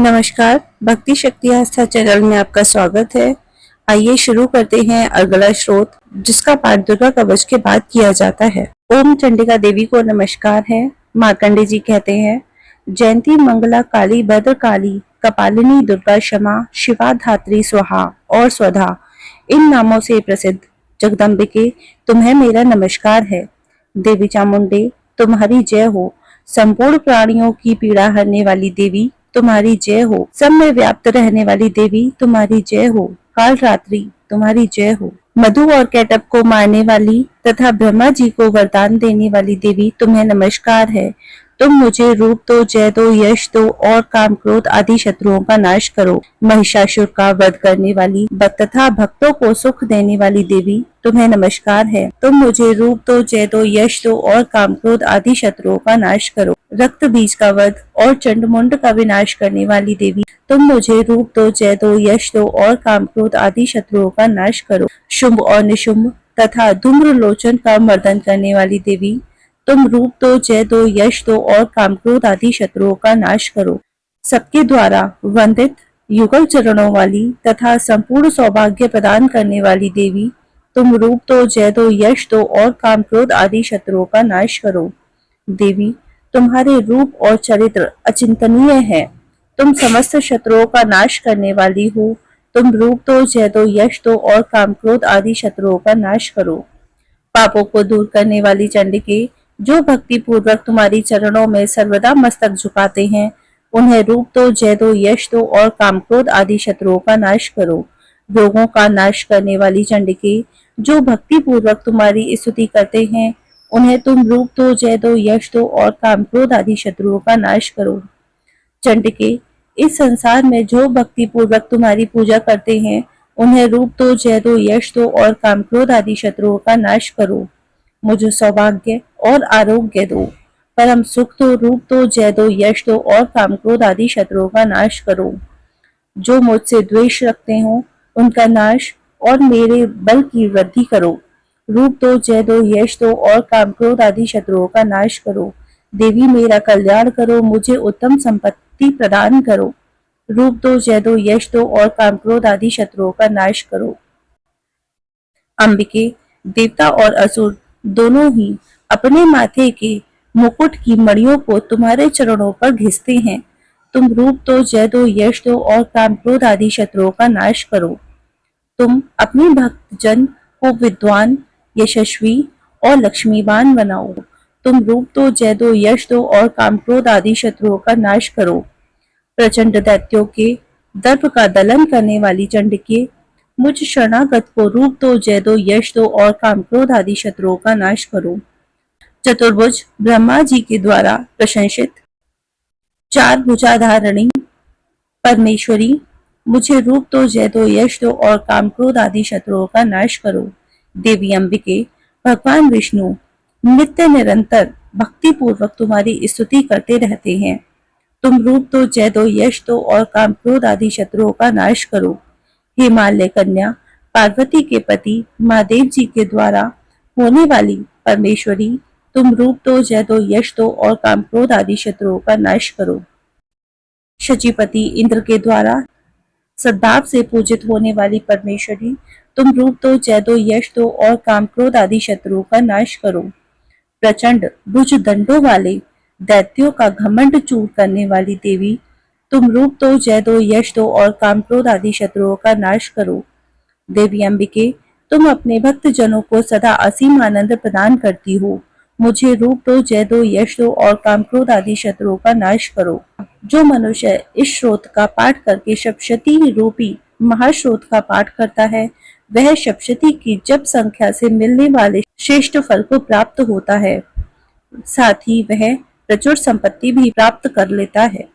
नमस्कार, भक्ति शक्ति आस्था चैनल में आपका स्वागत है। आइए शुरू करते हैं अगला श्लोक, जिसका पाठ दुर्गा कवच के बाद किया जाता है। ओम चंडिका देवी को नमस्कार है। मार्कंडे जी कहते हैं, जयंती मंगला काली भद्रकाली कपालिनी दुर्गा क्षमा शिवा धात्री स्वाहा और स्वधा, इन नामों से प्रसिद्ध जगदम्बिके तुम्हें मेरा नमस्कार है। देवी चामुंडे तुम्हारी जय हो। संपूर्ण प्राणियों की पीड़ा हरने वाली देवी तुम्हारी जय हो। सब में व्याप्त रहने वाली देवी तुम्हारी जय हो। काल रात्रि तुम्हारी जय हो। मधु और कैटअप को मारने वाली तथा ब्रह्मा जी को वरदान देने वाली देवी तुम्हें नमस्कार है। तुम मुझे रूप दो, जय दो, यश दो और काम क्रोध आदि शत्रुओं का नाश करो। महिषासुर का वध करने वाली तथा भक्तों को सुख देने वाली देवी तुम्हें नमस्कार है। तुम मुझे रूप दो, जय दो, यश दो और काम क्रोध आदि शत्रुओं का नाश करो। रक्त बीज का वध और चंडमुंड का विनाश करने वाली देवी तुम मुझे रूप दो, जय दो, यश दो और काम क्रोध आदि शत्रुओं का नाश करो। शुंभ और निशुंभ तथा धूम्र लोचन का मर्दन करने वाली देवी तुम रूप दो, जय दो, यश दो और काम क्रोध आदि शत्रुओं का नाश करो। सबके द्वारा वंदित युगल चरणों वाली तथा संपूर्ण सौभाग्य प्रदान करने वाली देवी तुम रूप दो, जय दो, यश दो और काम क्रोध आदि शत्रुओं का नाश करो। देवी तुम्हारे रूप और चरित्र अचिंतनीय है। तुम समस्त शत्रुओं का नाश करने वाली हो। तुम रूप दो, जय दो, यश दो और काम क्रोध आदि शत्रुओं का नाश करो। पापों को दूर करने वाली चंडिके, जो भक्ति पूर्वक तुम्हारी चरणों में सर्वदा मस्तक झुकाते हैं, उन्हें रूप दो, जय दो, यश दो और काम क्रोध आदि शत्रुओं का नाश करो। रोगों का नाश करने वाली चंडिके, जो भक्ति पूर्वक तुम्हारी स्तुति करते हैं, उन्हें तुम रूप दो, जय दो, यश दो और काम क्रोध आदि शत्रुओं का नाश करो। चंडिके, इस संसार में जो भक्ति पूर्वक तुम्हारी पूजा करते हैं, उन्हें रूप दो, जय दो, यश दो और काम क्रोध आदि शत्रुओं का नाश करो। मुझे सौभाग्य और आरोग्य दो। परम सुख दो। रूप दो, जय दो, यश दो और काम क्रोध आदि शत्रुओं का नाश करो। जो मुझसे द्वेष रखते हो, उनका नाश और मेरे बल की वृद्धि करो। रूप दो, जय दो, यश दो और काम क्रोध आदि शत्रुओं का नाश करो। देवी मेरा कल्याण करो, मुझे उत्तम संपत्ति प्रदान करो। रूप दो, जय दो, यश दो और काम क्रोध आदि शत्रुओं का नाश करो। अंबिके, देवता और असुर दोनों ही अपने माथे के मुकुट की मणियों को तुम्हारे चरणों पर घिसते हैं। तुम रूप दो, जय दो, यश दो और काम क्रोध आदि शत्रुओं का नाश करो। तुम अपने भक्तजन को विद्वान, यशस्वी और लक्ष्मीवान बनाओ। तुम रूप दो, जय दो, यश दो और काम क्रोध आदि शत्रुओं का नाश करो। प्रचंड दैत्यों के दर्प का दलन करने वाली चंडिके, मुझ शरणागत को रूप दो, जय दो, यश दो और काम क्रोध आदि शत्रुओं का नाश करो। चतुर्भुज ब्रह्मा जी के द्वारा प्रशंसित चार भुजाधारिणी परमेश्वरी, मुझे रूप दो, जय दो, यश दो और काम क्रोध आदि शत्रुओं का नाश करो। देवी अंबिके, भगवान विष्णु नित्य निरंतर भक्ति पूर्वक तुम्हारी स्तुति करते रहते हैं। तुम रूप दो, जय दो, यश दो और काम क्रोध आदि शत्रुओं का नाश करो। हिमालय कन्या पार्वती के पति महादेव जी के द्वारा होने वाली परमेश्वरी, तुम रूप दो, जय दो, यश दो और काम क्रोध आदि शत्रुओं का नाश करो। शचीपति इंद्र के द्वारा सद्भाव से पूजित होने वाली परमेश्वरी, तुम रूप दो, जय दो, यश दो और काम क्रोध आदि शत्रुओं का नाश करो। प्रचंड भुज दंडों वाले दैत्यों का घमंड चूर करने वाली देवी, तुम रूप दो, जय दो, यश दो और काम क्रोध आदि शत्रुओं का नाश करो। देवी अंबिके, तुम अपने भक्त जनों को सदा असीम आनंद प्रदान करती हो। मुझे रूप दो, जय दो, यश दो और काम क्रोध आदि शत्रुओं का नाश करो। जो मनुष्य इस श्रोत का पाठ करके सप्तशती रूपी महाश्रोत का पाठ करता है, वह सप्तशती की जप संख्या से मिलने वाले श्रेष्ठ फल को प्राप्त होता है। साथ ही वह प्रचुर संपत्ति भी प्राप्त कर लेता है।